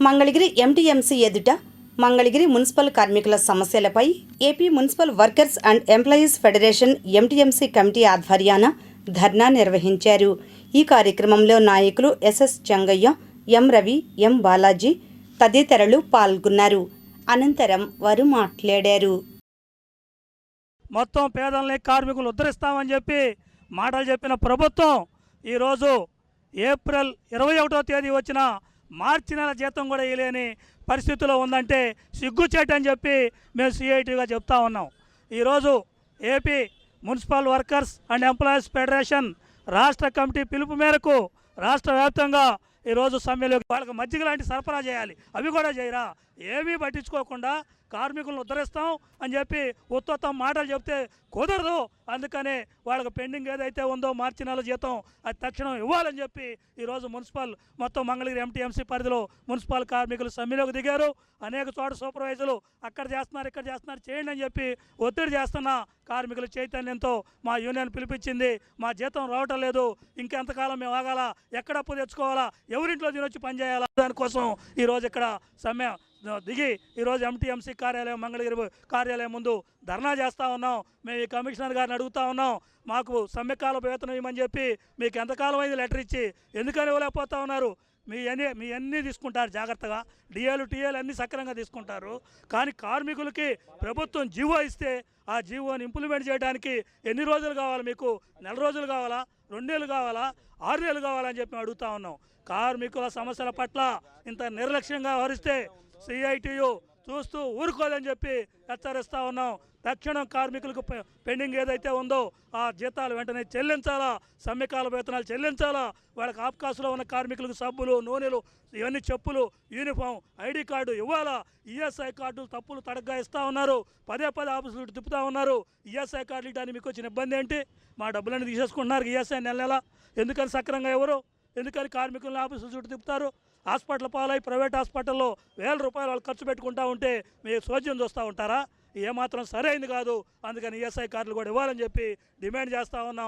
Mangalagiri MTMC ఎదుట Mangalagiri municipal కార్మికుల సమస్యలపై AP municipal workers and employees federation MTMC committee ఆధ్వర్యాన ధర్నా నిర్వహించారు. ఈ కార్యక్రమంలో నాయకులు SS Chengaiah, M Ravi, M Balaji తదితరులు పాల్గొన్నారు. అనంతరం వారు మాట్లాడారు. మొత్తం పేదల్ని కార్మికులు ఉద్ధరిస్తామని చెప్పి మాటలు చెప్పిన ప్రభుత్వం ఈరోజు ఏప్రిల్ 21వ తేదీ వచ్చిన మార్చి నెల జీతం కూడా ఇవ్వలేని పరిస్థితిలో ఉందంటే సిగ్గుచేటని చెప్పి మేము సిఐటిగా చెప్తా ఉన్నాం. ఈరోజు AP municipal workers and employees federation రాష్ట్ర కమిటీ పిలుపు మేరకు రాష్ట్ర వ్యాప్తంగా ఈరోజు సమ్మెలో వాళ్ళకి మజ్జిగ లాంటి సరఫరా చేయాలి, అవి కూడా చేయరా, ఏమీ పట్టించుకోకుండా కార్మికులను ఉద్ధరిస్తాం అని చెప్పి ఉత్తమ మాటలు చెప్తే కుదరదు. అందుకని వాళ్ళకి పెండింగ్ ఏదైతే ఉందో మార్చి నెల జీతం అది తక్షణం ఇవ్వాలని చెప్పి ఈరోజు మున్సిపల్ మొత్తం మంగళగిరి ఎంటీఎంసీ పరిధిలో మున్సిపల్ కార్మికులు సమ్మెలోకి దిగారు. అనేక చోట్ల సూపర్వైజర్లు అక్కడ చేస్తున్నారు, ఇక్కడ చేస్తున్నారు, చేయండి అని చెప్పి ఒత్తిడి చేస్తున్న కార్మికుల చైతన్యంతో మా యూనియన్ పిలిపించింది. మా జీతం రావటం లేదు, ఇంకెంతకాలం మేము ఆగాల, ఎక్కడ అప్పు తెచ్చుకోవాలా, ఎవరింట్లో తినొచ్చి పనిచేయాలా, దానికోసం ఈరోజు ఇక్కడ సమ్మె దిగి ఈరోజు ఎంటీఎంసీ కార్యాలయం మంగళగిరి కార్యాలయం ముందు ధర్నా చేస్తూ ఉన్నాం. మేము ఈ కమిషనర్ గారిని అడుగుతా ఉన్నాం, మాకు సమ్మెకాల వేతనం ఇవ్వమని చెప్పి మీకు ఎంతకాలం అయింది లెటర్ ఇచ్చి, ఎందుకని ఇవ్వలేకపోతా ఉన్నారు? మీ అన్నీ తీసుకుంటారు జాగ్రత్తగా, డిఏలు టీఏలు అన్నీ సక్రమంగా తీసుకుంటారు. కానీ కార్మికులకి ప్రభుత్వం జీవో ఇస్తే ఆ జీవోని ఇంప్లిమెంట్ చేయడానికి ఎన్ని రోజులు కావాలి? మీకు నెల రోజులు కావాలా, 2 నెలలు కావాలా, 6 నెలలు కావాలని చెప్పి అడుగుతా ఉన్నాం. కార్మికుల సమస్యల పట్ల ఇంత నిర్లక్ష్యంగా వ్యవహరిస్తే సిఐటియు చూస్తూ ఊరుకోదని చెప్పి హెచ్చరిస్తూ ఉన్నాం. తక్షణం కార్మికులకు పెండింగ్ ఏదైతే ఉందో ఆ జీతాలు వెంటనే చెల్లించాలా, సమ్మెకాల వేతనాలు చెల్లించాలా. వాళ్ళకి ఆప్కాసులో ఉన్న కార్మికులకు సబ్బులు, నూనెలు, ఇవన్నీ చెప్పులు, యూనిఫామ్, ఐడి కార్డు ఇవ్వాలా. ఈఎస్ఐ కార్డులు తప్పులు తడగ్గా ఇస్తూ ఉన్నారు, పదే ఆఫీసులు తిప్పుతూ ఉన్నారు. ఈఎస్ఐ కార్డులు ఇవ్వడానికి మీకు వచ్చిన ఇబ్బంది ఏంటి? మా డబ్బులన్నీ తీసేసుకుంటున్నారు ఈఎస్ఐ నెల. ఎందుకని సక్రంగా ఎవరు? ఎందుకని కార్మికులను ఆఫీసులు చుట్టూ తిప్పుతారు? హాస్పిటల్ పాలై ప్రైవేట్ హాస్పిటల్లో ₹1000 వాళ్ళు ఖర్చు పెట్టుకుంటూ ఉంటే మీరు సోద్యం చూస్తూ ఉంటారా? ఏమాత్రం సరైంది కాదు. అందుకని ఈఎస్ఐ కార్డులు కూడా ఇవ్వాలని చెప్పి డిమాండ్ చేస్తూ ఉన్నాం.